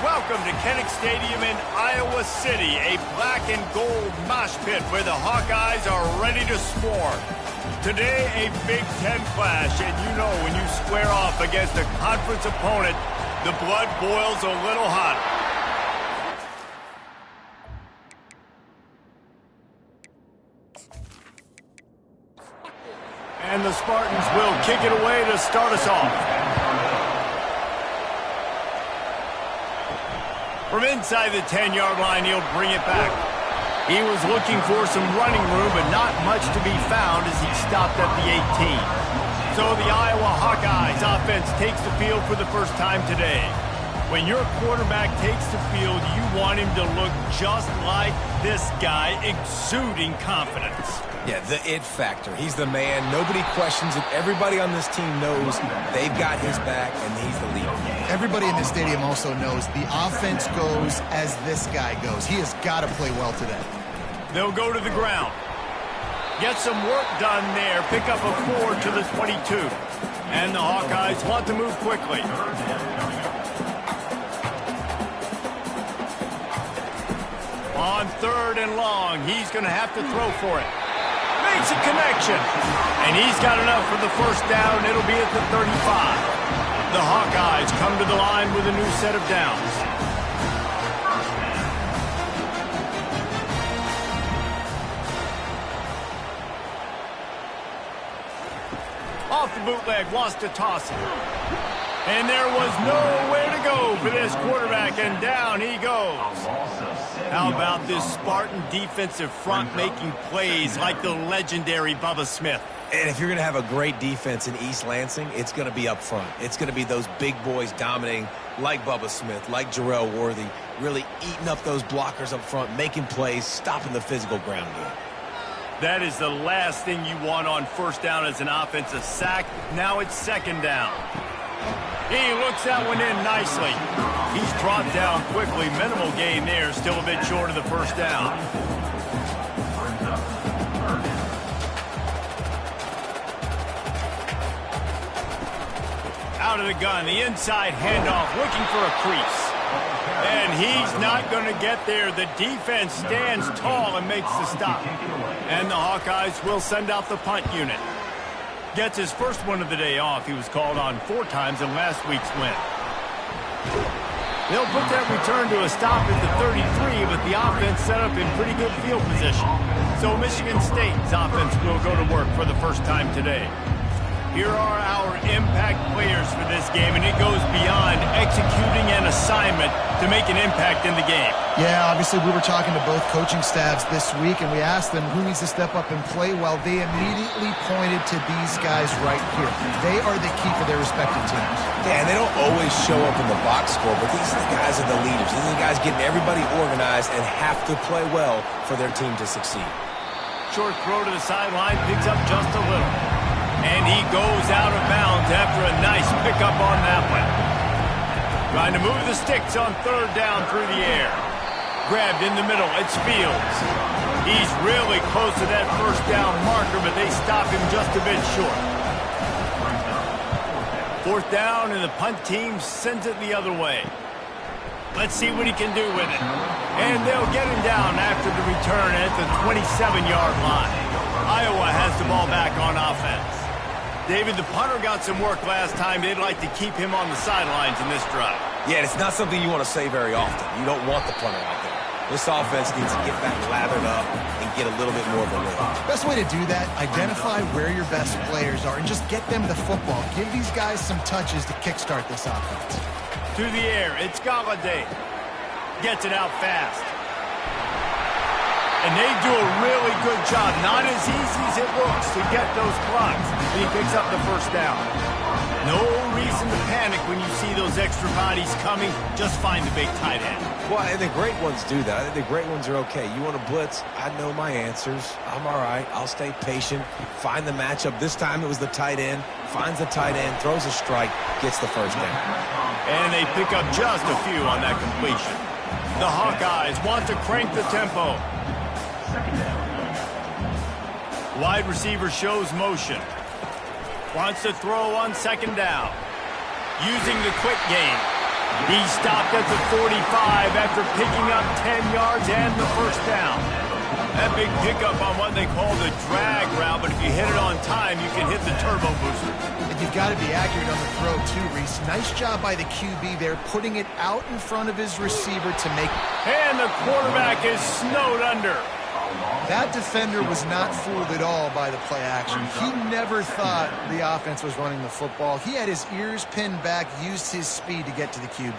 Welcome to Kinnick Stadium in Iowa City, a black and gold mosh pit where the Hawkeyes are ready to swarm. Today, a Big Ten clash, and you know when you square off against a conference opponent, the blood boils a little hotter. And the Spartans will kick it away to start us off. From inside the 10-yard line, he'll bring it back. He was looking for some running room, but not much to be found as he stopped at the 18. So the Iowa Hawkeyes offense takes the field for the first time today. When your quarterback takes the field, you want him to look just like this guy, exuding confidence. Yeah, the it factor. He's the man. Nobody questions it. Everybody on this team knows they've got his back, and he's the leader. Everybody in this stadium also knows the offense goes as this guy goes. He has got to play well today. They'll go to the ground. Get some work done there. Pick up a 4 to the 22. And the Hawkeyes want to move quickly. On 3rd and long, he's going to have to throw for it. Makes a connection. And he's got enough for the first down. It'll be at the 35. The Hawkeyes come to the line with a new set of downs. Off the bootleg, wants to toss it. And there was nowhere to go for this quarterback, and down he goes. How about this Spartan defensive front making plays like the legendary Bubba Smith? And if you're going to have a great defense in East Lansing, it's going to be up front. It's going to be those big boys dominating like Bubba Smith, like Jarrell Worthy, really eating up those blockers up front, making plays, stopping the physical ground game. That is the last thing you want on first down as an offensive sack. Now it's 2nd down. He looks that one in nicely. He's dropped down quickly. Minimal gain there, still a bit short of the first down. Out of the gun, the inside handoff, looking for a crease. And he's not going to get there. The defense stands tall and makes the stop. And the Hawkeyes will send out the punt unit. Gets his first one of the day off. He was called on 4 times in last week's win. They'll put that return to a stop at the 33, but the offense set up in pretty good field position. So Michigan State's offense will go to work for the first time today. Here are our impact players for this game, and it goes beyond executing an assignment to make an impact in the game. Yeah, obviously we were talking to both coaching staffs this week, and we asked them who needs to step up and play well. They immediately pointed to these guys right here. They are the key for their respective teams. Yeah, and they don't always show up in the box score, but these are the guys are the leaders. These are the guys getting everybody organized and have to play well for their team to succeed. Short throw to the sideline, picks up just a little. And he goes out of bounds after a nice pickup on that one. Trying to move the sticks on 3rd down through the air. Grabbed in the middle, it's Fields. He's really close to that first down marker, but they stop him just a bit short. 4th down, and the punt team sends it the other way. Let's see what he can do with it. And they'll get him down after the return at the 27-yard line. Iowa has the ball back on offense. David, the punter got some work last time. They'd like to keep him on the sidelines in this drive. Yeah, it's not something you want to say very often. You don't want the punter out there. This offense needs to get back lathered up and get a little bit more of a lift. Best way to do that, identify where your best players are and just get them the football. Give these guys some touches to kickstart this offense. To the air, it's Galladay. Gets it out fast. And they do a really good job, not as easy as it looks, to get those blocks. And he picks up the first down. No reason to panic when you see those extra bodies coming. Just find the big tight end. Well, and the great ones do that. I think the great ones are okay. You want to blitz? I know my answers. I'm all right. I'll stay patient. Find the matchup. This time it was the tight end. Finds the tight end, throws a strike, gets the first down. And they pick up just a few on that completion. The Hawkeyes want to crank the tempo. Wide receiver shows motion. Wants to throw on 2nd down. Using the quick game. He stopped at the 45 after picking up 10 yards and the first down. That big pickup on what they call the drag route, but if you hit it on time, you can hit the turbo booster. And you've got to be accurate on the throw, too, Reese. Nice job by the QB there, putting it out in front of his receiver to make... And the quarterback is snowed under. That defender was not fooled at all by the play action. He never thought the offense was running the football. He had his ears pinned back, used his speed to get to the QB.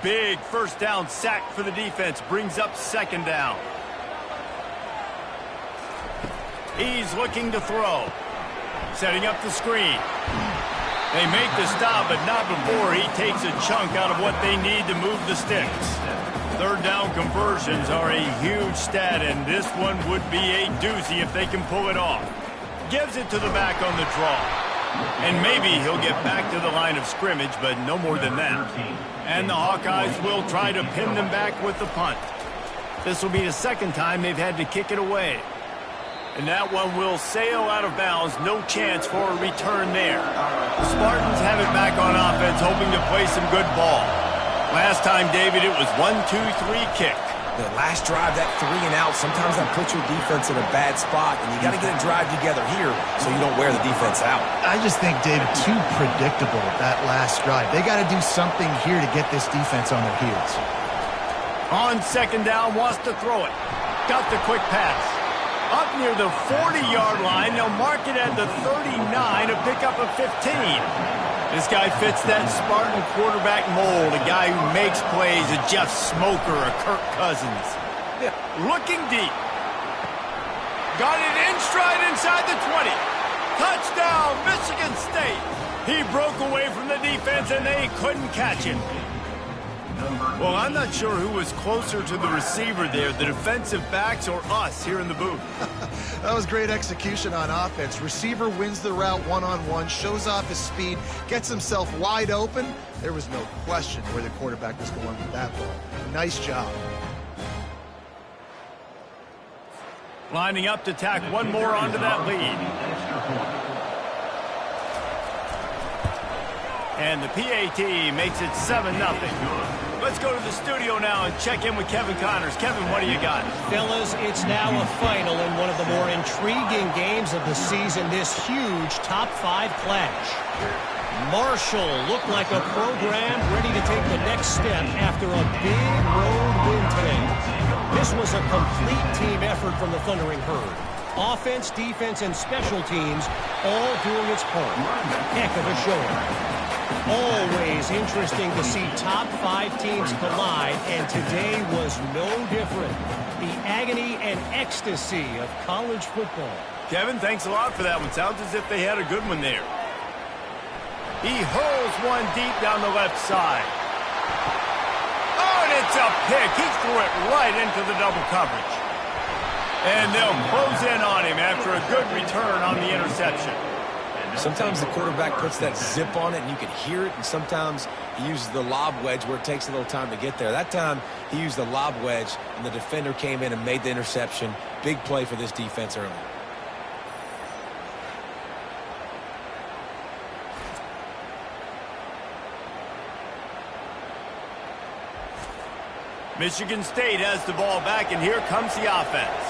Big first down sack for the defense, brings up second down. He's looking to throw. Setting up the screen. They make the stop, but not before he takes a chunk out of what they need to move the sticks. Third down conversions are a huge stat, and this one would be a doozy if they can pull it off. Gives it to the back on the draw. And maybe he'll get back to the line of scrimmage, but no more than that. And the Hawkeyes will try to pin them back with the punt. This will be the second time they've had to kick it away. And that one will sail out of bounds. No chance for a return there. The Spartans have it back on offense, hoping to play some good ball. Last time, David, it was 1-2-3 kick. The last drive, that 3 and out, sometimes that puts your defense in a bad spot, and you got to get a drive together here so you don't wear the defense out. I just think, David, too predictable that last drive. They got to do something here to get this defense on their heels. On second down, wants to throw it. Got the quick pass. Up near the 40-yard line, they'll mark it at the 39 to pick up a 15. This guy fits that Spartan quarterback mold, a guy who makes plays, a Jeff Smoker, a Kirk Cousins. Yeah. Looking deep. Got it in stride inside the 20. Touchdown, Michigan State. He broke away from the defense, and they couldn't catch him. Well, I'm not sure who was closer to the receiver there, the defensive backs or us here in the booth. That was great execution on offense. Receiver wins the route one-on-one, shows off his speed, gets himself wide open. There was no question where the quarterback was going with that ball. Nice job. Lining up to tack one more onto that lead. And the PAT makes it 7-0. Let's go to the studio now and check in with Kevin Connors. Kevin, what do you got? Fellas, it's now a final in one of the more intriguing games of the season, this huge top 5 clash. Marshall looked like a program ready to take the next step after a big road win today. This was a complete team effort from the Thundering Herd. Offense, defense, and special teams all doing its part. Heck of a showing. Always interesting to see top 5 teams collide, and today was no different. The agony and ecstasy of college football. Kevin, thanks a lot for that one. Sounds as if they had a good one there. He hurls one deep down the left side. Oh, and it's a pick. He threw it right into the double coverage. And they'll close in on him after a good return on the interception. Sometimes the quarterback puts that zip on it and you can hear it, and sometimes he uses the lob wedge where it takes a little time to get there. That time he used the lob wedge and the defender came in and made the interception. Big play for this defense early. Michigan State has the ball back, and here comes the offense.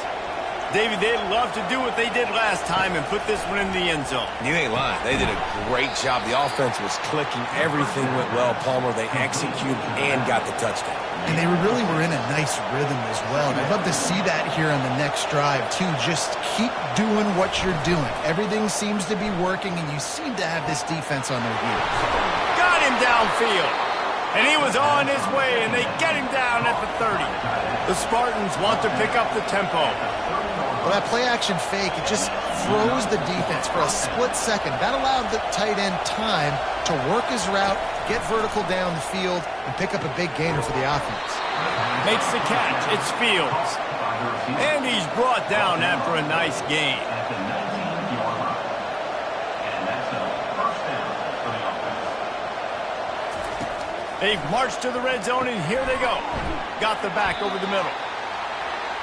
David, they'd love to do what they did last time and put this one in the end zone. You ain't lying. They did a great job. The offense was clicking. Everything went well. Palmer, they executed and got the touchdown. And they really were in a nice rhythm as well. And I'd love to see that here on the next drive, too. Just keep doing what you're doing. Everything seems to be working, and you seem to have this defense on their heels. Got him downfield. And he was on his way, and they get him down at the 30. The Spartans want to pick up the tempo. Well, that play-action fake, it just froze the defense for a split second. That allowed the tight end time to work his route, get vertical down the field, and pick up a big gainer for the offense. Makes the catch. It's Fields. And he's brought down after a nice gain. They've marched to the red zone, and here they go. Got the back over the middle.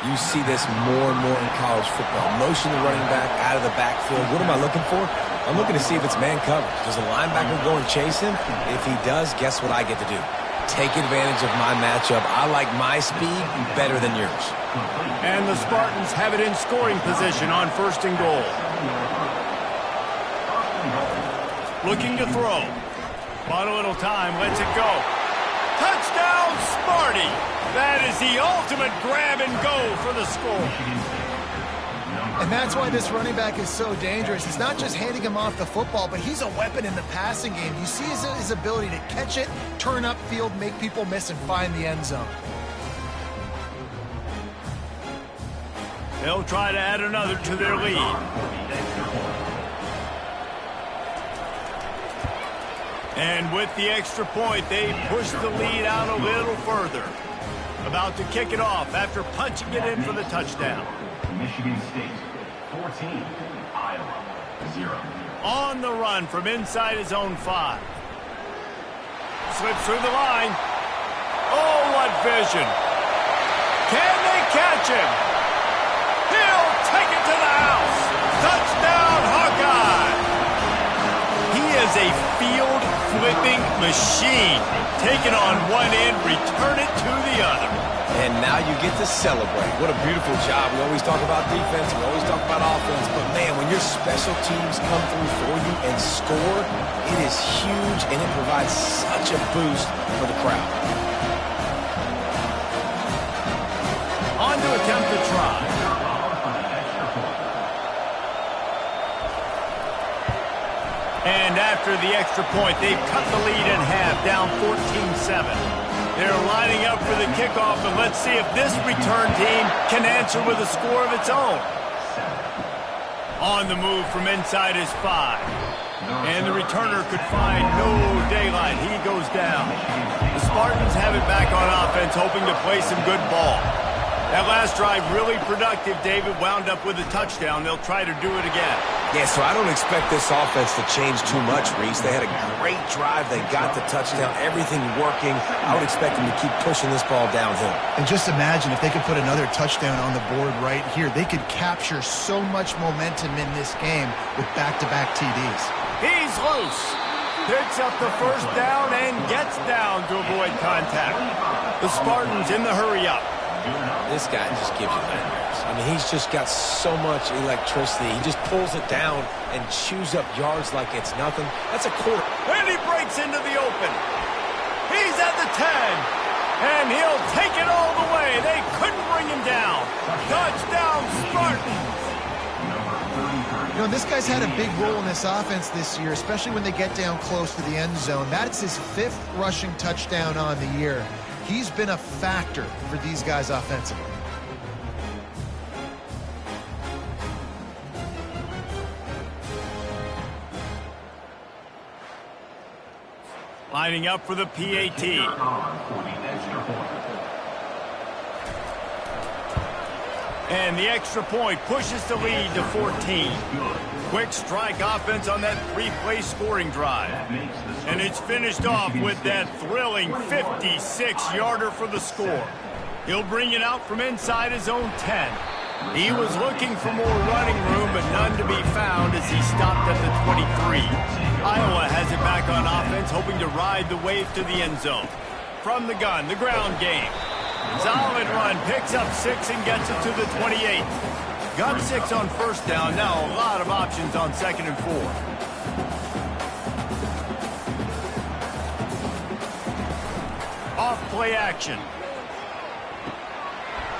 You see this more and more in college football. Motion the running back out of the backfield. What am I looking for? I'm looking to see if it's man coverage. Does the linebacker go and chase him? If he does, guess what I get to do? Take advantage of my matchup. I like my speed better than yours. And the Spartans have it in scoring position on 1st and goal. Looking to throw. On a little time, lets it go. Touchdown, Sparty! That is the ultimate grab and go for the score. And that's why this running back is so dangerous. It's not just handing him off the football, but he's a weapon in the passing game. You see his ability to catch it, turn upfield, make people miss, and find the end zone. They'll try to add another to their lead. And with the extra point, they push the lead out a little further. About to kick it off after punching it in for the touchdown. Michigan State, 14, Iowa, 0. On the run from inside his own 5. Slips through the line. Oh, what vision. Can they catch him? He'll take it to the house. Touchdown, Hawkeye. He is a field-flipping machine. Take it on one end, return it to the other. And now you get to celebrate. What a beautiful job. We always talk about defense, we always talk about offense, but man, when your special teams come through for you and score, it is huge, and it provides such a boost for the crowd. On to attempt to try. And after the extra point, they've cut the lead in half, down 14-7. They're lining up for the kickoff, and let's see if this return team can answer with a score of its own. On the move from inside his 5. And the returner could find no daylight. He goes down. The Spartans have it back on offense, hoping to play some good ball. That last drive really productive. David wound up with a touchdown. They'll try to do it again. Yeah, so I don't expect this offense to change too much, Reese. They had a great drive. They got the touchdown. Everything working. I would expect them to keep pushing this ball downhill. And just imagine if they could put another touchdown on the board right here. They could capture so much momentum in this game with back-to-back TDs. He's loose. Picks up the first down and gets down to avoid contact. The Spartans in the hurry-up. This guy just gives you nightmares. I mean, he's just got so much electricity. He just pulls it down and chews up yards like it's nothing. That's a quarter. And he breaks into the open. He's at the 10. And he'll take it all the way. They couldn't bring him down. Touchdown, Spartans. You know, this guy's had a big role in this offense this year, especially when they get down close to the end zone. That's his 5th rushing touchdown on the year. He's been a factor for these guys offensively. Lining up for the PAT. And the extra point pushes the lead to 14. Quick strike offense on that 3-play scoring drive. And it's finished off with that thrilling 56-yarder for the score. He'll bring it out from inside his own 10. He was looking for more running room, but none to be found as he stopped at the 23. Iowa has it back on offense, hoping to ride the wave to the end zone. From the gun, the ground game. Solid run, picks up 6 and gets it to the 28. Got 6 on first down, now a lot of options on 2nd and 4. Off play action.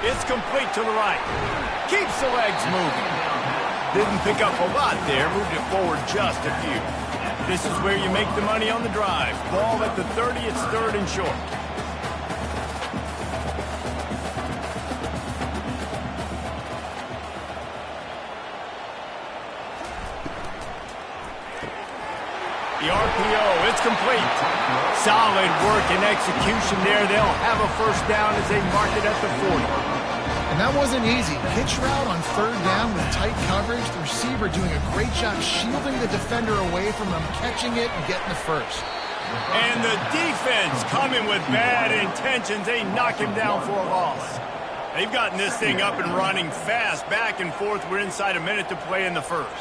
It's complete to the right. Keeps the legs moving. Didn't pick up a lot there, moved it forward just a few. This is where you make the money on the drive. Ball at the 30, it's 3rd and short. The RPO, it's complete. Solid work and execution there. They'll have a first down as they mark it at the 40. And that wasn't easy. Pitch route on 3rd down with tight coverage. The receiver doing a great job shielding the defender away from him, catching it and getting the first. And the defense coming with bad intentions. They knock him down for a loss. They've gotten this thing up and running fast, back and forth. We're inside a minute to play in the first.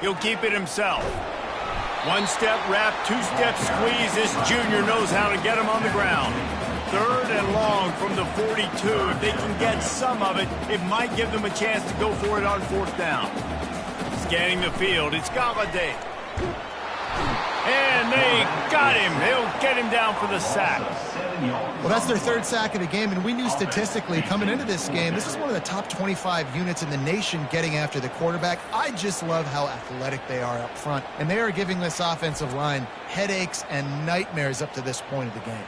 He'll keep it himself. One-step wrap, two-step squeeze. This junior knows how to get him on the ground. Third and long from the 42. If they can get some of it, it might give them a chance to go for it on fourth down. Scanning the field, it's Galladay. And they got him. They'll get him down for the sack. Well, that's their third sack of the game, and we knew statistically coming into this game, this is one of the top 25 units in the nation getting after the quarterback. I just love how athletic they are up front, and they are giving this offensive line headaches and nightmares up to this point of the game.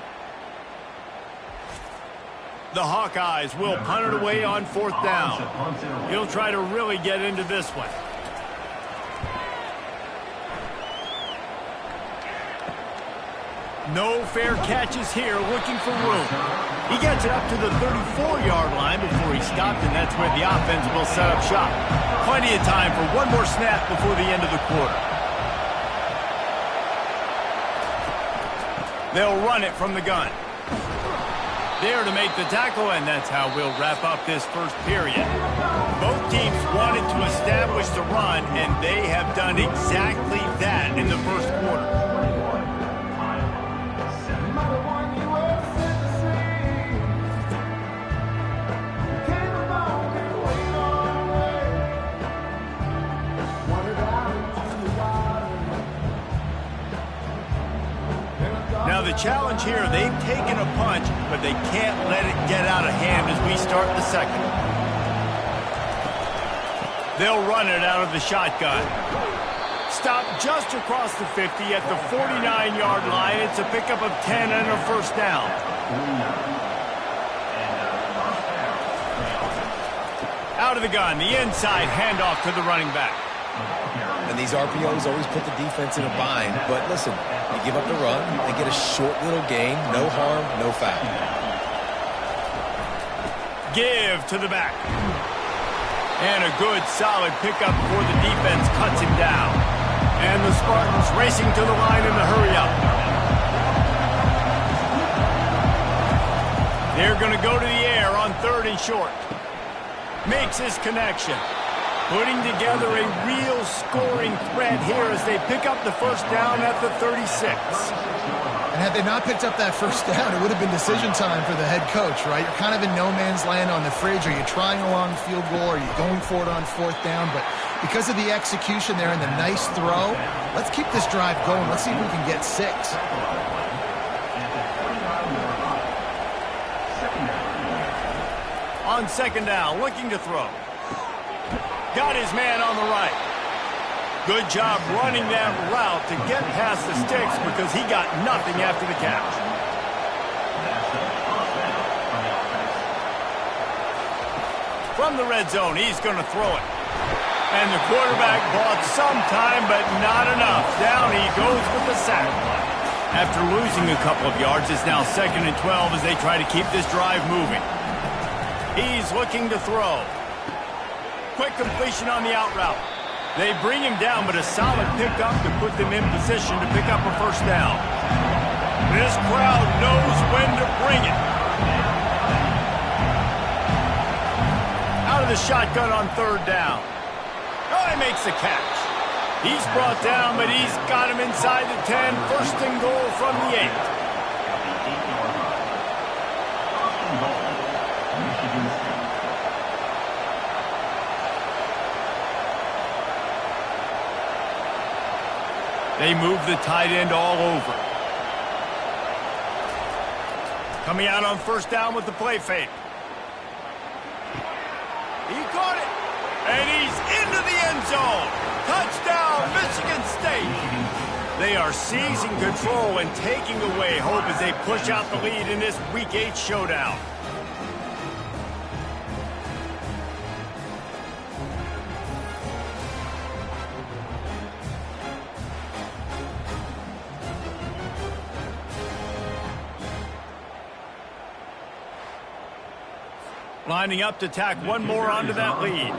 The Hawkeyes will punt it away on fourth down. He'll try to really get into this one. No fair catches here, looking for room. He gets it up to the 34-yard line before he stopped, and that's where the offense will set up shop. Plenty of time for one more snap before the end of the quarter. They'll run it from the gun. There to make the tackle, and that's how we'll wrap up this first period. Both teams wanted to establish the run, and they have done exactly that in the first quarter. Now the challenge here, they've taken a punch, but they can't let it get out of hand as we start the second. They'll run it out of the shotgun. Stop just across the 50 at the 49-yard line. It's a pickup of 10 and a first down. Out of the gun, the inside handoff to the running back. And these RPOs always put the defense in a bind. But listen, they give up the run, they get a short little gain, no harm, no foul. Give to the back. And a good, solid pickup before the defense cuts him down. And the Spartans racing to the line in the hurry-up. They're going to go to the air on third and short. Makes his connection. Putting together a real scoring threat here as they pick up the first down at the 36. And had they not picked up that first down, it would have been decision time for the head coach, right? You're kind of in no man's land on the fridge. Are you trying a long field goal? Are you going for it on fourth down? But because of the execution there and the nice throw, let's keep this drive going. Let's see if we can get 6. On second down, looking to throw. Got his man on the right. Good job running that route to get past the sticks because he got nothing after the catch. From the red zone, he's going to throw it. And the quarterback bought some time, but not enough. Down he goes with the sack. After losing a couple of yards, it's now 2nd and 12 as they try to keep this drive moving. He's looking to throw. Quick completion on the out route. They bring him down, but a solid pickup to put them in position to pick up a first down. This crowd knows when to bring it. Out of the shotgun on third down. Oh, he makes the catch. He's brought down, but he's got him inside the 10. First and goal from the 8. They move the tight end all over. Coming out on first down with the play fake. He caught it. And he's into the end zone. Touchdown, Michigan State. They are seizing control and taking away hope as they push out the lead in this Week 8 showdown. Lining up to tack one more onto that lead.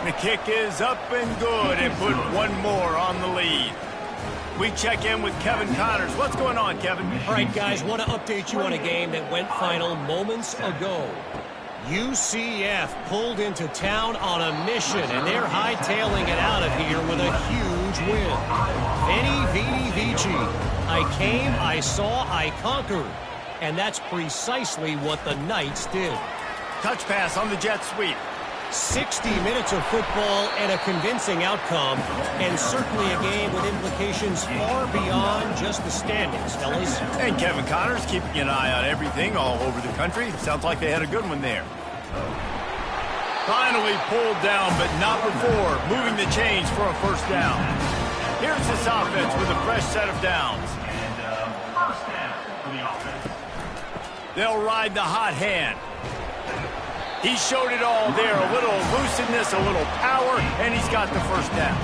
The kick is up and good and put one more on the lead. We check in with Kevin Connors. What's going on, Kevin? All right, guys, want to update you on a game that went final moments ago. UCF pulled into town on a mission, and they're hightailing it out of here with a huge win. Veni, vidi, vici. I came, I saw, I conquered. And that's precisely what the Knights did. Touch pass on the jet sweep. 60 minutes of football and a convincing outcome, and certainly a game with implications far beyond just the standings, fellas. And Kevin Connors keeping an eye on everything all over the country. Sounds like they had a good one there. Finally pulled down, but not before moving the chains for a first down. Here's this offense with a fresh set of downs. And first down for the offense. They'll ride the hot hand. He showed it all there, a little elusiveness, a little power, and he's got the first down.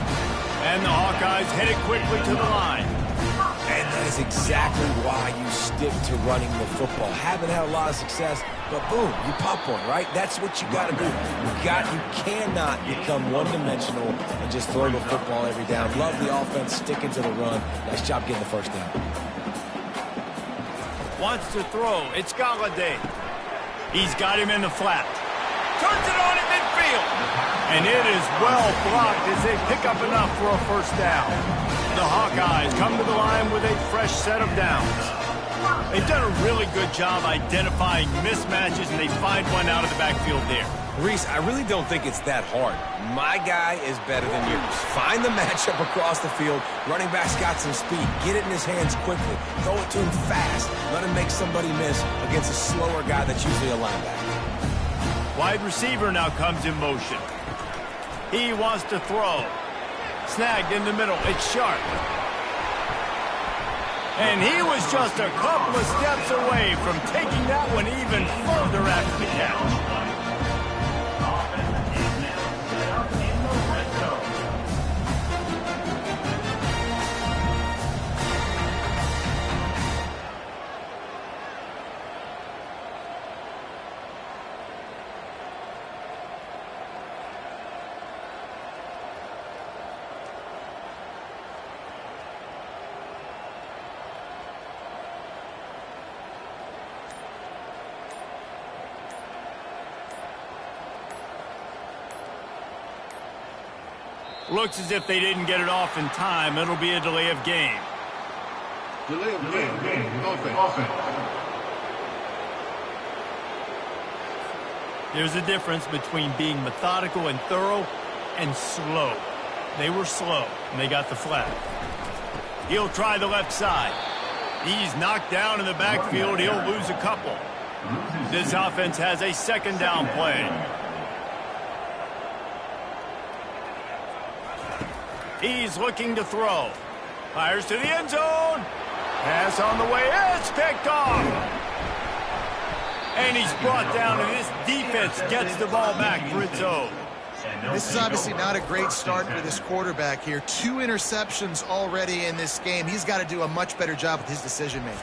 And the Hawkeyes headed quickly to the line. And that is exactly why you stick to running the football. Haven't had a lot of success, but boom, you pop one, right? That's what you got to do. You cannot become one-dimensional and just throw the football every down. Love the offense, sticking to the run. Nice job getting the first down. Wants to throw. It's Galladay. He's got him in the flat. Turns it on in midfield. And it is well blocked as they pick up enough for a first down. The Hawkeyes come to the line with a fresh set of downs. They've done a really good job identifying mismatches, and they find one out of the backfield there. Reese, I really don't think it's that hard. My guy is better than yours. Find the matchup across the field. Running back's got some speed. Get it in his hands quickly. Throw it to him fast. Let him make somebody miss against a slower guy that's usually a linebacker. Wide receiver now comes in motion. He wants to throw. Snagged in the middle. It's Sharp. And he was just a couple of steps away from taking that one even further after the catch. Looks as if they didn't get it off in time. It'll be a delay of game. Delay of game. Offense. There's a difference between being methodical and thorough and slow. They were slow, and they got the flag. He'll try the left side. He's knocked down in the backfield. He'll lose a couple. This offense has a second down play. He's looking to throw. Fires to the end zone. Pass on the way. It's picked off. And he's brought down, and this defense gets the ball back for its own. This is obviously not a great start for this quarterback here. 2 interceptions already in this game. He's got to do a much better job with his decision-making.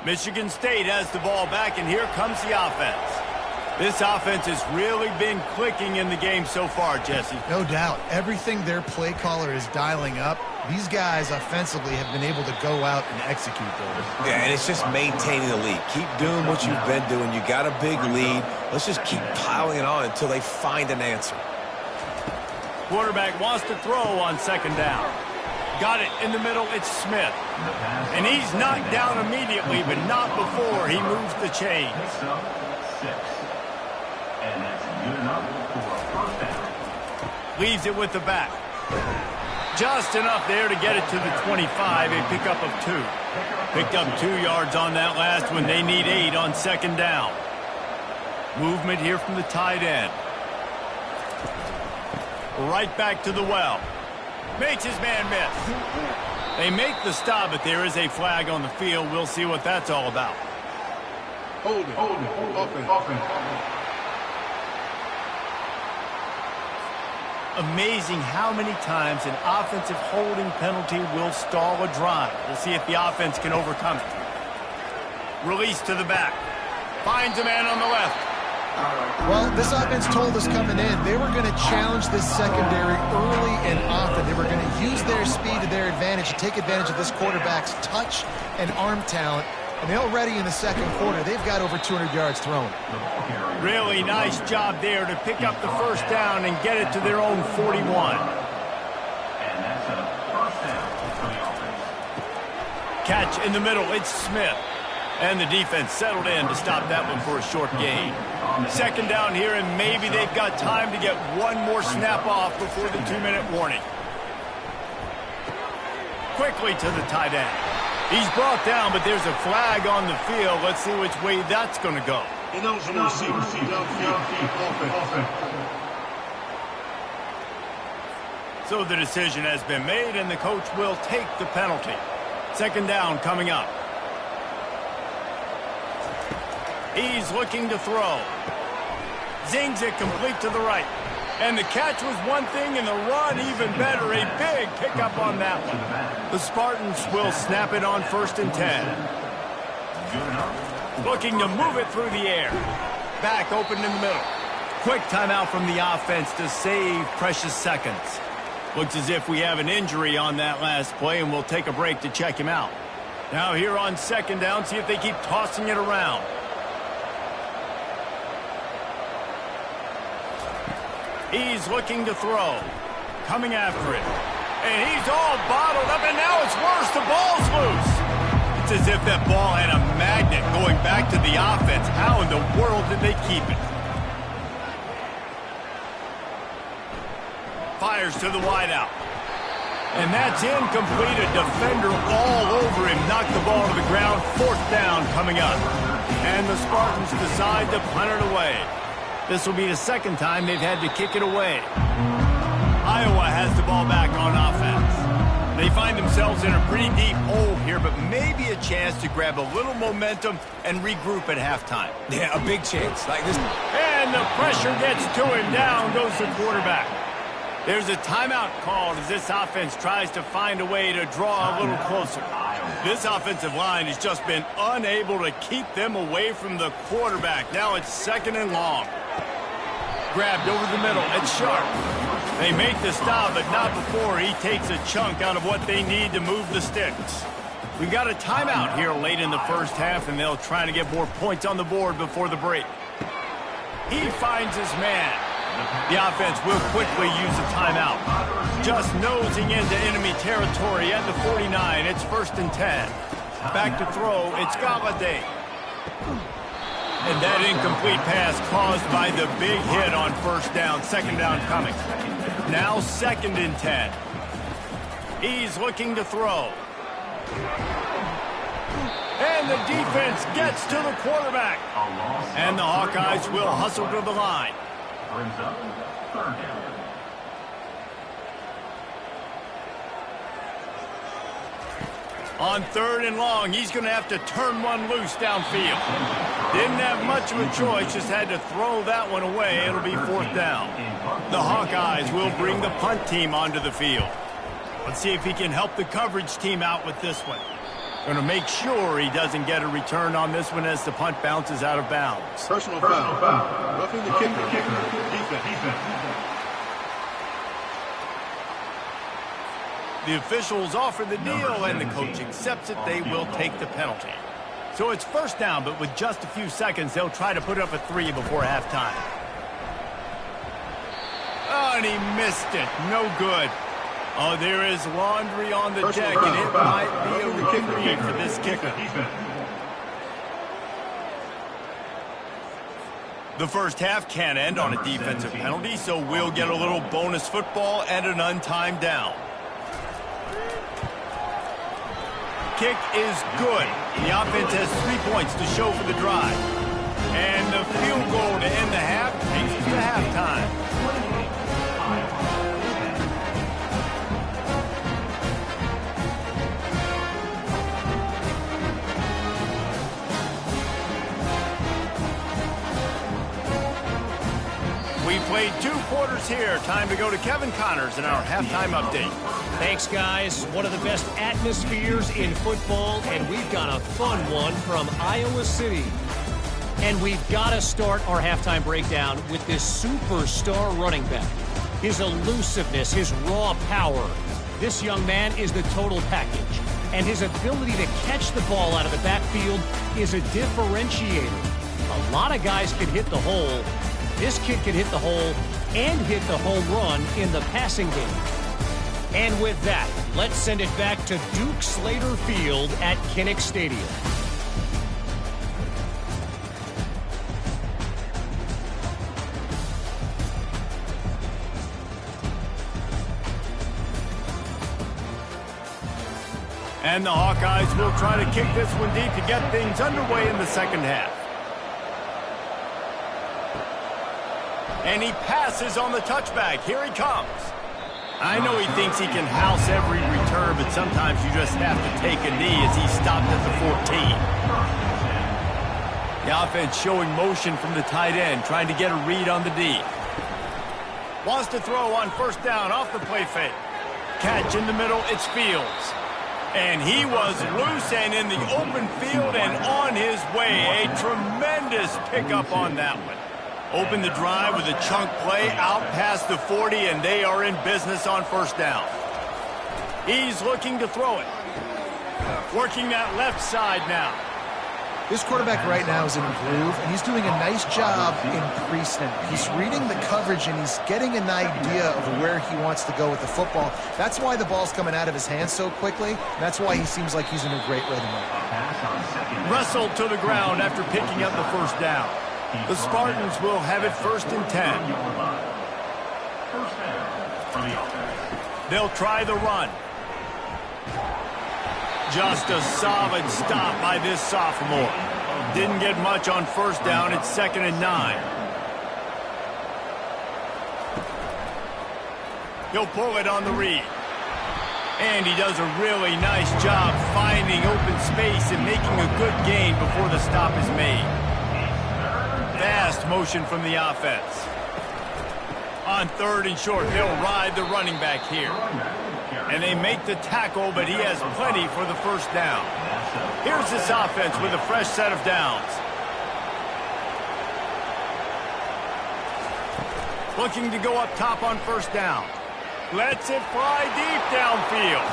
Michigan State has the ball back, and here comes the offense. This offense has really been clicking in the game so far, Jesse. No doubt. Everything their play caller is dialing up, these guys offensively have been able to go out and execute those. Yeah, and it's just maintaining the lead. Keep doing what you've been doing. You got a big lead. Let's just keep piling it on until they find an answer. Quarterback wants to throw on second down. Got it in the middle. It's Smith. And he's knocked down immediately, but not before he moves the chains. And that's good enough for a first down. Leaves it with the back. Just enough there to get it to the 25, a pickup of 2. Picked up 2 yards on that last one. They need 8 on second down. Movement here from the tight end. Right back to the well. Makes his man miss. They make the stop, but there is a flag on the field. We'll see what that's all about. Hold it. Offense. Amazing how many times an offensive holding penalty will stall a drive. We'll see if the offense can overcome it. Release to the back. Finds a man on the left. Well, this offense told us coming in they were going to challenge this secondary early and often. They were going to use their speed to their advantage to take advantage of this quarterback's touch and arm talent. And already in the second quarter, they've got over 200 yards thrown. Really nice job there to pick up the first down and get it to their own 41. And that's a first down for the offense. Catch in the middle. It's Smith. And the defense settled in to stop that one for a short gain. Second down here, and maybe they've got time to get one more snap off before the 2-minute warning. Quickly to the tight end. He's brought down, but there's a flag on the field. Let's see which way that's going to go. So the decision has been made, and the coach will take the penalty. Second down coming up. He's looking to throw. Zings it complete to the right. And the catch was one thing, and the run even better. A big pickup on that one. The Spartans will snap it on 1st and 10. Looking to move it through the air. Back open in the middle. Quick timeout from the offense to save precious seconds. Looks as if we have an injury on that last play, and we'll take a break to check him out. Now here on second down, see if they keep tossing it around. He's looking to throw. Coming after it. And he's all bottled up, and now it's worse. The ball's loose. It's as if that ball had a magnet going back to the offense. How in the world did they keep it? Fires to the wideout. And that's incomplete. A defender all over him. Knocked the ball to the ground. 4th down coming up. And the Spartans decide to punt it away. This will be the second time they've had to kick it away. Iowa has the ball back on offense. They find themselves in a pretty deep hole here, but maybe a chance to grab a little momentum and regroup at halftime. Yeah, a big chance like this. And the pressure gets to him. Down goes the quarterback. There's a timeout called as this offense tries to find a way to draw a little closer. This offensive line has just been unable to keep them away from the quarterback. Now it's 2nd and long. Grabbed over the middle. It's Sharp. They make the stop, but not before he takes a chunk out of what they need to move the sticks. We got a timeout here late in the first half, and they'll try to get more points on the board before the break. He finds his man. The offense will quickly use a timeout. Just nosing into enemy territory at the 49. It's 1st and 10. Back to throw. It's Galladay. And that incomplete pass caused by the big hit on 1st down. 2nd down coming. Now 2nd and 10. He's looking to throw. And the defense gets to the quarterback. And the Hawkeyes will hustle to the line. Brings up 3rd down. On 3rd and long, he's going to have to turn one loose downfield. Didn't have much of a choice, just had to throw that one away. It'll be 4th down. The Hawkeyes will bring the punt team onto the field. Let's see if he can help the coverage team out with this one. Going to make sure he doesn't get a return on this one as the punt bounces out of bounds. Personal foul. Roughing the kicker. Defense. The officials offer the deal, and the coach accepts it. They will take the penalty. So it's 1st down, but with just a few seconds, they'll try to put up a 3 before halftime. Oh, and he missed it. No good. Oh, there is laundry on the deck, and it might be a reprieve for this kicker. The first half can end on a defensive penalty, so we'll get a little bonus football and an untimed down. Kick is good. The offense has 3 points to show for the drive. And the field goal to end the half takes us to halftime. We played 2 quarters here. Time to go to Kevin Connors in our halftime update. Thanks, guys. One of the best atmospheres in football, and we've got a fun one from Iowa City. And we've got to start our halftime breakdown with this superstar running back. His elusiveness, his raw power. This young man is the total package. And his ability to catch the ball out of the backfield is a differentiator. A lot of guys can hit the hole. This kid can hit the hole and hit the home run in the passing game. And with that, let's send it back to Duke Slater Field at Kinnick Stadium. And the Hawkeyes will try to kick this one deep to get things underway in the second half. And he passes on the touchback. Here he comes. I know he thinks he can house every return, but sometimes you just have to take a knee as he stopped at the 14. The offense showing motion from the tight end, trying to get a read on the D. Wants to throw on first down off the play fake. Catch in the middle, it's Fields. And he was loose and in the open field and on his way. A tremendous pickup on that one. Open the drive with a chunk play out past the 40, and they are in business on first down. He's looking to throw it. Working that left side now. This quarterback right now is in a groove, and he's doing a nice job in pre-snap. He's reading the coverage, and he's getting an idea of where he wants to go with the football. That's why the ball's coming out of his hands so quickly. That's why he seems like he's in a great rhythm right now. Wrestled to the ground after picking up the first down. The Spartans will have it 1st and 10. They'll try the run. Just a solid stop by this sophomore. Didn't get much on first down. It's 2nd and 9. He'll pull it on the read. And he does a really nice job finding open space and making a good gain before the stop is made. Fast motion from the offense. On 3rd and short, they'll ride the running back here. And they make the tackle, but he has plenty for the first down. Here's this offense with a fresh set of downs. Looking to go up top on first down. Lets it fly deep downfield.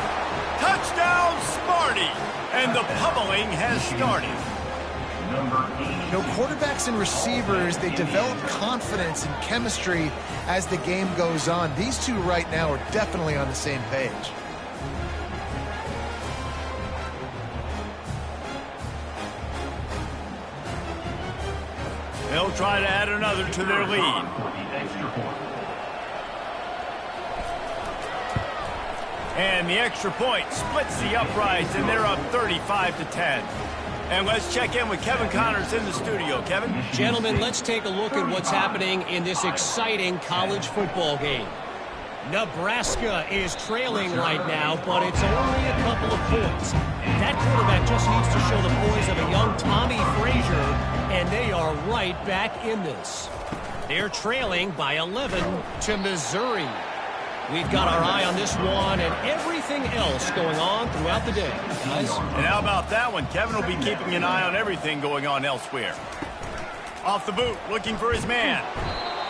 Touchdown, Sparty! And the pummeling has started. You know, quarterbacks and receivers, they develop confidence and chemistry as the game goes on. These two right now are definitely on the same page. They'll try to add another to their lead. And the extra point splits the uprights, and they're up 35-10. And let's check in with Kevin Connors in the studio. Kevin? Gentlemen, let's take a look at what's happening in this exciting college football game. Nebraska is trailing right now, but it's only a couple of points. That quarterback just needs to show the poise of a young Tommy Frazier, and they are right back in this. They're trailing by 11 to Missouri. We've got our eye on this one and everything else going on throughout the day, guys. And how about that one? Kevin will be keeping an eye on everything going on elsewhere. Off the boot, looking for his man.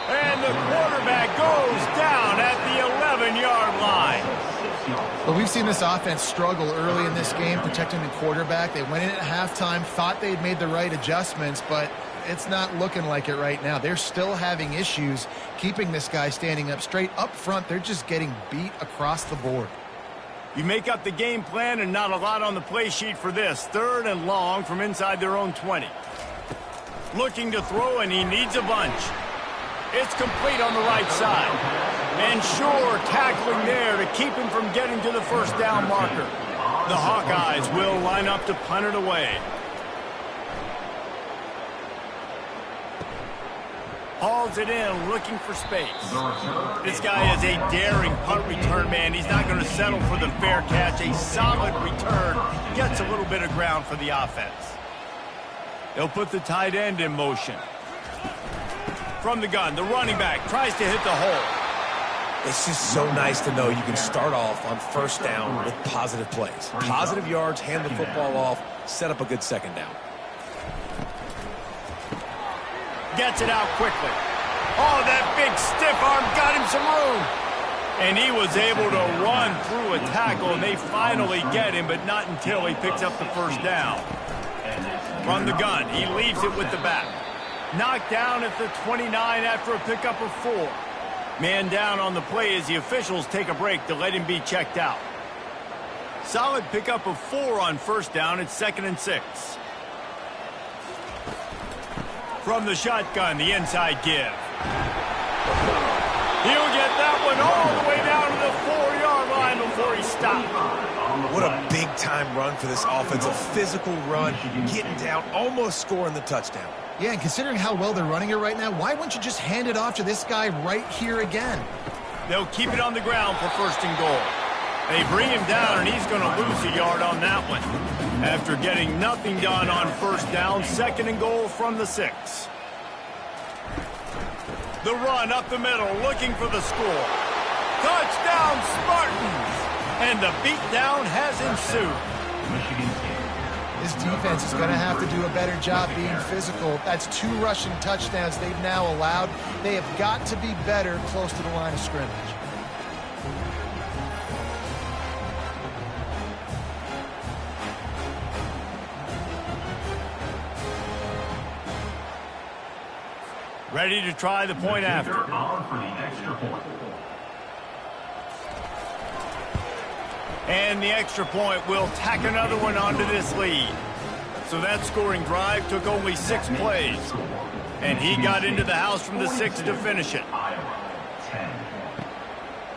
And the quarterback goes down at the 11-yard line. But we've seen this offense struggle early in this game, protecting the quarterback. They went in at halftime, thought they had made the right adjustments, but it's not looking like it right now. They're still having issues keeping this guy standing up straight. Up front, they're just getting beat across the board. You make up the game plan and not a lot on the play sheet for this. 3rd and long from inside their own 20. Looking to throw, and he needs a bunch. It's complete on the right side. And sure, tackling there to keep him from getting to the first down marker. The Hawkeyes will line up to punt it away. Hauls it in, looking for space. This guy is a daring punt return man. He's not going to settle for the fair catch. A solid return. Gets a little bit of ground for the offense. They'll put the tight end in motion. From the gun, the running back tries to hit the hole. It's just so nice to know you can start off on first down with positive plays. Positive yards, hand the football off, set up a good second down. Gets it out quickly. Oh, that big stiff arm got him some room. And he was able to run through a tackle, and they finally get him, but not until he picks up the first down. From the gun, he leaves it with the back. Knocked down at the 29 after a pickup of 4. Man down on the play as the officials take a break to let him be checked out. Solid pickup of 4 on first down. It's 2nd and 6. From the shotgun, the inside give. He'll get that one all the way down to the 4-yard line before he stopped. What a big-time run for this offense. A physical run, getting down, almost scoring the touchdown. Yeah, and considering how well they're running it right now, why wouldn't you just hand it off to this guy right here again? They'll keep it on the ground for 1st and goal. They bring him down, and he's going to lose a yard on that one. After getting nothing done on first down, 2nd and goal from the 6. The run up the middle, looking for the score. Touchdown, Spartans! And the beatdown has ensued. This defense is going to have to do a better job being physical. That's 2 rushing touchdowns they've now allowed. They have got to be better close to the line of scrimmage. Ready to try the point after. And the extra point will tack another one onto this lead. So that scoring drive took only 6 plays. And he got into the house from the 6 to finish it.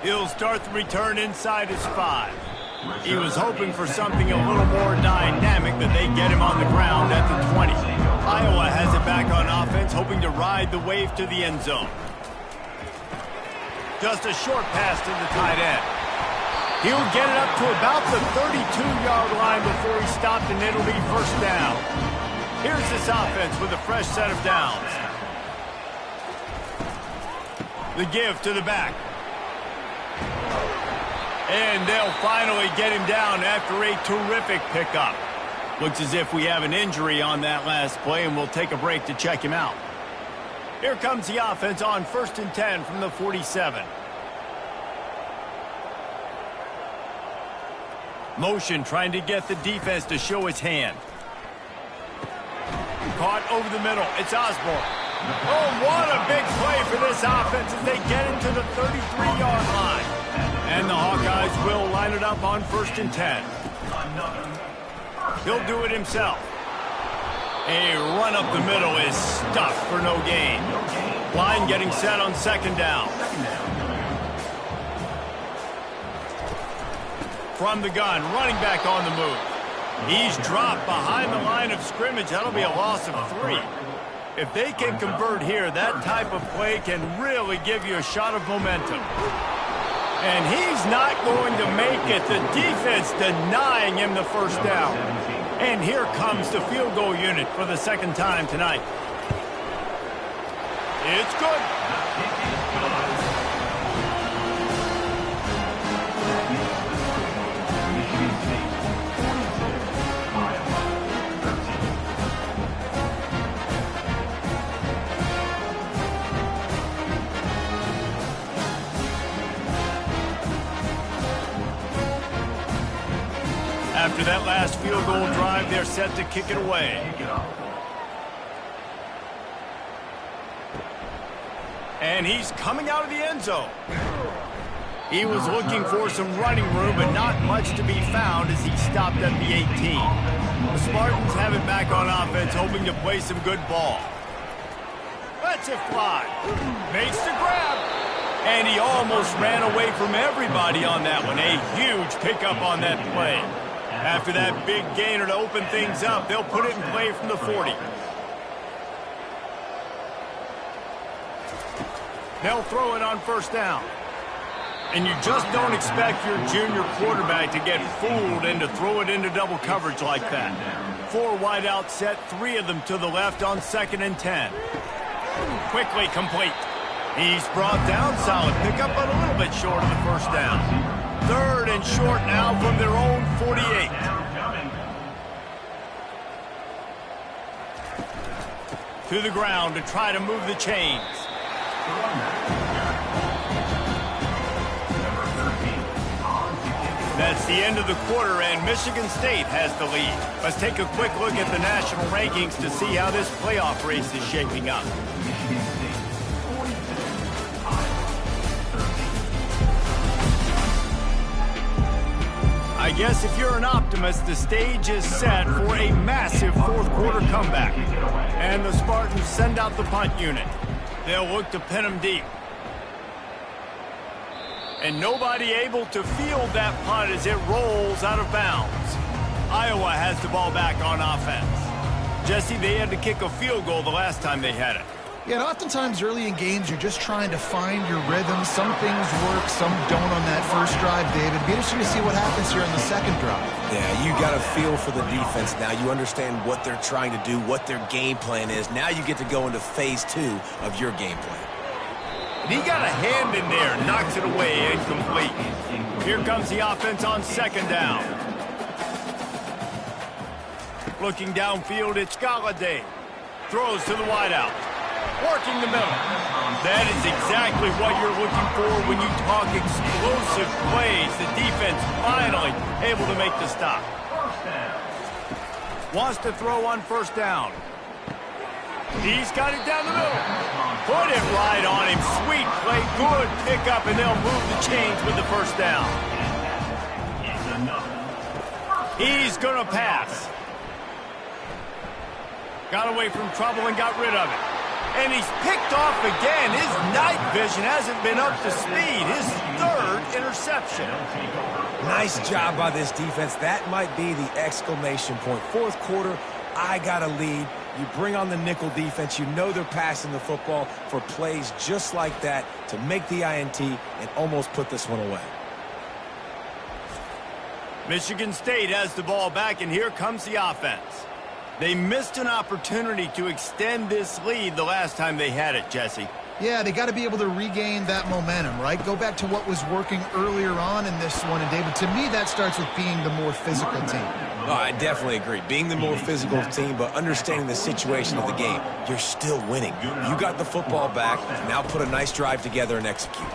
He'll start the return inside his 5. He was hoping for something a little more dynamic, but they get him on the ground at the 20. Iowa has it back on offense, hoping to ride the wave to the end zone. Just a short pass to the tight end. He'll get it up to about the 32-yard line before he stopped, and it'll be first down. Here's this offense with a fresh set of downs. The give to the back. And they'll finally get him down after a terrific pickup. Looks as if we have an injury on that last play, and we'll take a break to check him out. Here comes the offense on 1st and 10 from the 47. Motion trying to get the defense to show his hand. Caught over the middle. It's Osborne. Oh, what a big play for this offense as they get into the 33-yard line. And the Hawkeyes will line it up on 1st and 10. He'll do it himself. A run up the middle is stuffed for no gain. Line getting set on 2nd down. From the gun, running back on the move. He's dropped behind the line of scrimmage. That'll be a loss of 3. If they can convert here, that type of play can really give you a shot of momentum. And he's not going to make it. The defense denying him the first down. And here comes the field goal unit for the 2nd time tonight. It's good. After that last field goal drive, they're set to kick it away. And he's coming out of the end zone. He was looking for some running room, but not much to be found as he stopped at the 18. The Spartans have it back on offense, hoping to play some good ball. Lets it fly. Makes the grab. And he almost ran away from everybody on that one. A huge pickup on that play. After that big gainer to open things up, they'll put it in play from the 40. They'll throw it on first down. And you just don't expect your junior quarterback to get fooled and to throw it into double coverage like that. 4 wide out set, 3 of them to the left on 2nd and 10. Quickly complete. He's brought down, solid pickup, but a little bit short of the first down. 3rd and short now from their own 48. To the ground to try to move the chains. That's the end of the quarter, and Michigan State has the lead. Let's take a quick look at the national rankings to see how this playoff race is shaping up. I guess if you're an optimist, the stage is set for a massive 4th quarter comeback. And the Spartans send out the punt unit. They'll look to pin them deep. And nobody able to field that punt as it rolls out of bounds. Iowa has the ball back on offense. Jesse, they had to kick a field goal the last time they had it. Yeah, and oftentimes early in games, you're just trying to find your rhythm. Some things work, some don't on that first drive, David. Be interesting to see what happens here on the second drive. Yeah, you got a feel for the defense now. You understand what they're trying to do, what their game plan is. Now you get to go into phase 2 of your game plan. And he got a hand in there, knocks it away, incomplete. Here comes the offense on 2nd down. Looking downfield, it's Galladay. Throws to the wideout. Working the middle. That is exactly what you're looking for when you talk explosive plays. The defense finally able to make the stop. Wants to throw on first down. He's got it down the middle. Put it right on him. Sweet play. Good pickup, and they'll move the chains with the first down. He's going to pass. Got away from trouble and got rid of it. And he's picked off again. His night vision hasn't been up to speed. His 3rd interception. Nice job by this defense. That might be the exclamation point. 4th quarter, I got a lead. You bring on the nickel defense. You know they're passing the football for plays just like that to make the INT and almost put this one away. Michigan State has the ball back, and here comes the offense. They missed an opportunity to extend this lead the last time they had it, Jesse. Yeah, they got to be able to regain that momentum, right? Go back to what was working earlier on in this one. And, David, to me, that starts with being the more physical team. Oh, I definitely agree. Being the more physical team, but understanding the situation of the game. You're still winning. You got the football back. Now put a nice drive together and execute.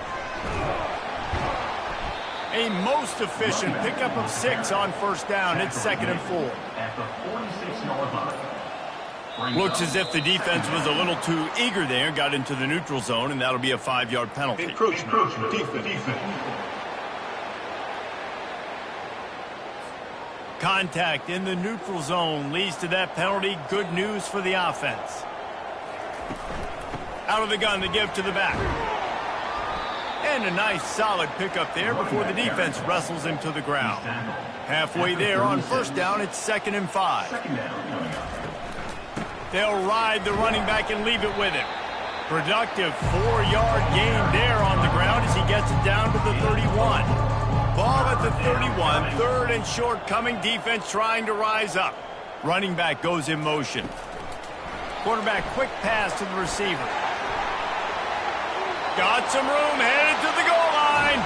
A most efficient pickup of 6 on first down. It's 2nd and 4. Looks as if the defense was a little too eager there. Got into the neutral zone, and that'll be a 5-yard penalty. Encroachment. Defense. Contact in the neutral zone leads to that penalty. Good news for the offense. Out of the gun to give to the back. And a nice solid pickup there before the defense wrestles him to the ground. Halfway there on first down, it's 2nd and 5. They'll ride the running back and leave it with him. Productive 4-yard gain there on the ground as he gets it down to the 31. Ball at the 31, 3rd and short coming. Defense trying to rise up. Running back goes in motion. Quarterback quick pass to the receiver. Got some room, headed to the goal line.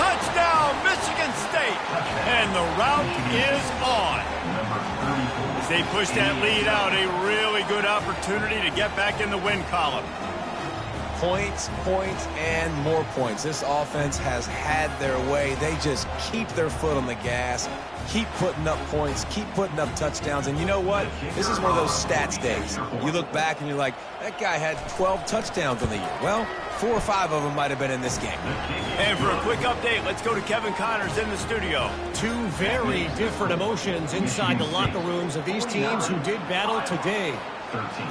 Touchdown, Michigan State. And the route is on. As they push that lead out, a really good opportunity to get back in the win column. Points, points, and more points. This offense has had their way. They just keep their foot on the gas, keep putting up points, keep putting up touchdowns. And you know what? This is one of those stats days. You look back and you're like, that guy had 12 touchdowns on the year. Well, 4 or 5 of them might have been in this game. And for a quick update, let's go to Kevin Connors in the studio. 2 very different emotions inside the locker rooms of these teams who did battle today.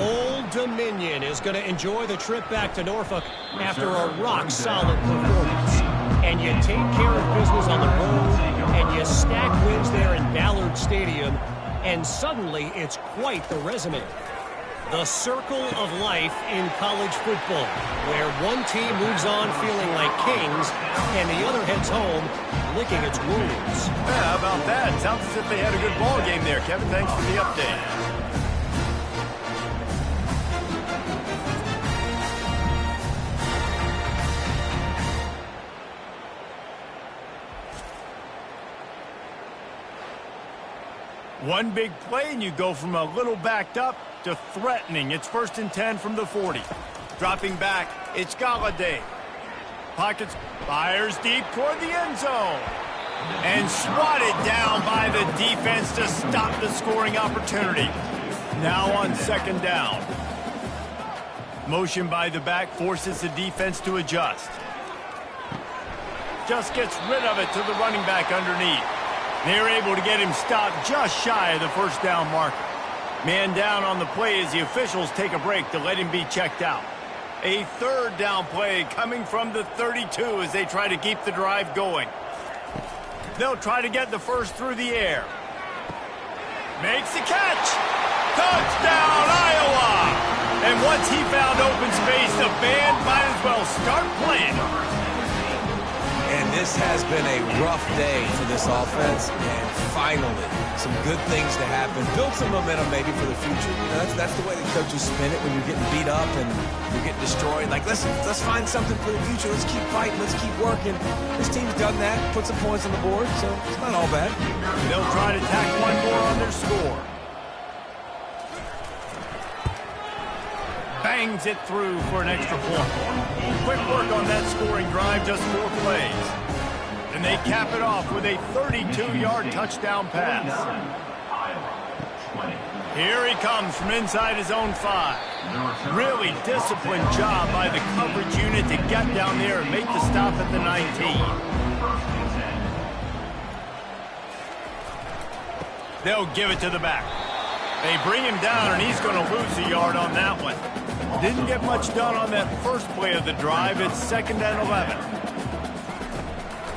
Old Dominion is going to enjoy the trip back to Norfolk after a rock-solid performance. And you take care of business on the road, and you stack wins there in Ballard Stadium, and suddenly it's quite the resume. The circle of life in college football, where one team moves on feeling like kings and the other heads home licking its wounds. Yeah, how about that? Sounds as if they had a good ball game there, Kevin. Thanks for the update. One big play, and you go from a little backed up to threatening. It's 1st and 10 from the 40. Dropping back, it's Galladay. Pockets, fires deep toward the end zone. And swatted down by the defense to stop the scoring opportunity. Now on 2nd down. Motion by the back forces the defense to adjust. Just gets rid of it to the running back underneath. They're able to get him stopped just shy of the 1st down marker. Man down on the play as the officials take a break to let him be checked out. A 3rd down play coming from the 32 as they try to keep the drive going. They'll try to get the first through the air. Makes the catch. Touchdown, Iowa! And once he found open space, the band might as well start playing. And this has been a rough day for this offense, and finally, some good things to happen. Build some momentum maybe for the future. You know, that's the way the coaches spin it when you're getting beat up and you're getting destroyed. Like, let's find something for the future. Let's keep fighting. Let's keep working. This team's done that, put some points on the board, so it's not all bad. They'll try to tack one more on their score. Bangs it through for an extra point. Quick work on that scoring drive, just 4 plays. And they cap it off with a 32-yard touchdown pass. Here he comes from inside his own 5. Really disciplined job by the coverage unit to get down there and make the stop at the 19. They'll give it to the back. They bring him down, and he's going to lose a yard on that one. Didn't get much done on that first play of the drive. It's 2nd and 11.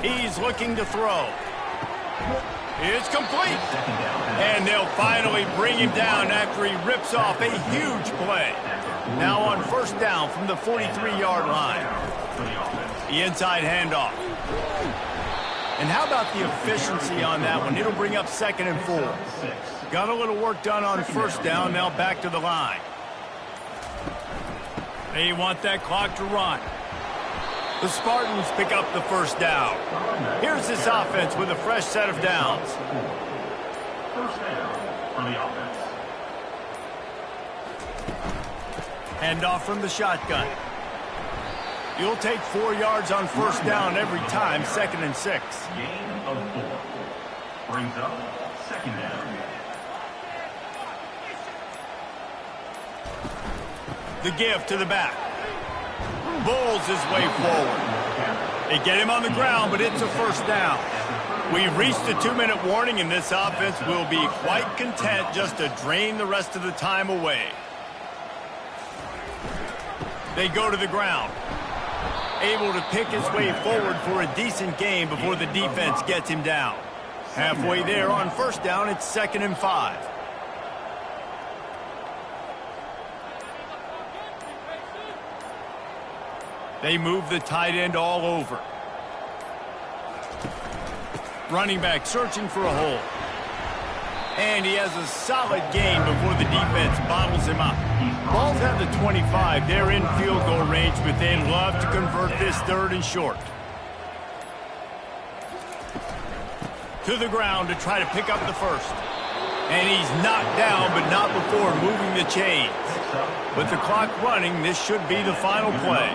He's looking to throw. It's complete. And they'll finally bring him down after he rips off a huge play. Now on 1st down from the 43-yard line. The inside handoff. And how about the efficiency on that one? It'll bring up 2nd and 4. Got a little work done on 1st down. Now back to the line. They want that clock to run. The Spartans pick up the 1st down. Here's this offense with a fresh set of downs. 1st down for the offense. Handoff from the shotgun. You'll take 4 yards on 1st down every time, 2nd and 6. Gain of 4. Brings up 2nd down. The give to the back. Bowls his way forward. They get him on the ground, but it's a 1st down. We've reached a 2-minute warning, and this offense will be quite content just to drain the rest of the time away. They go to the ground. Able to pick his way forward for a decent gain before the defense gets him down. Halfway there on 1st down, it's 2nd and 5. They move the tight end all over. Running back searching for a hole. And he has a solid gain before the defense bottles him up. Ball's at the 25. They're in field goal range, but they'd love to convert this 3rd and short. To the ground to try to pick up the 1st. And he's knocked down, but not before moving the chains. With the clock running, this should be the final play.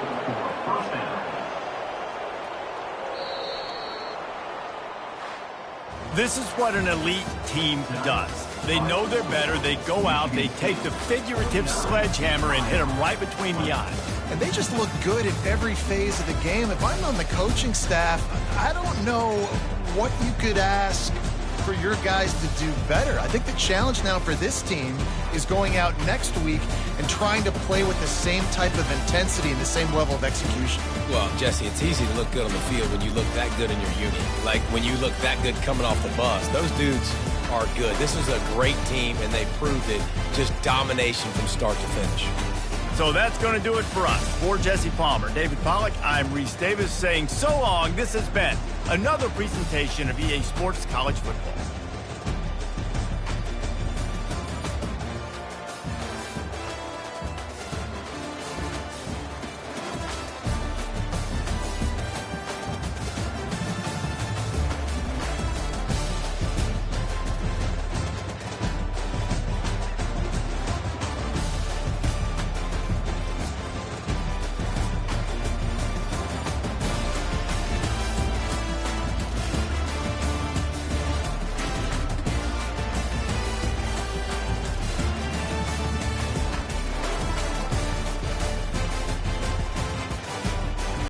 This is what an elite team does. They know they're better. They go out. They take the figurative sledgehammer and hit them right between the eyes. And they just look good in every phase of the game. If I'm on the coaching staff, I don't know what you could ask for your guys to do better. I think the challenge now for this team is going out next week and trying to play with the same type of intensity and the same level of execution. Well, Jesse, it's easy to look good on the field when you look that good in your unit. Like when you look that good coming off the bus. Those dudes, are good. This is a great team, and they proved it. Just domination from start to finish. So that's going to do it for us. For Jesse Palmer, David Pollack, I'm Reese Davis saying so long. This has been another presentation of EA Sports College Football.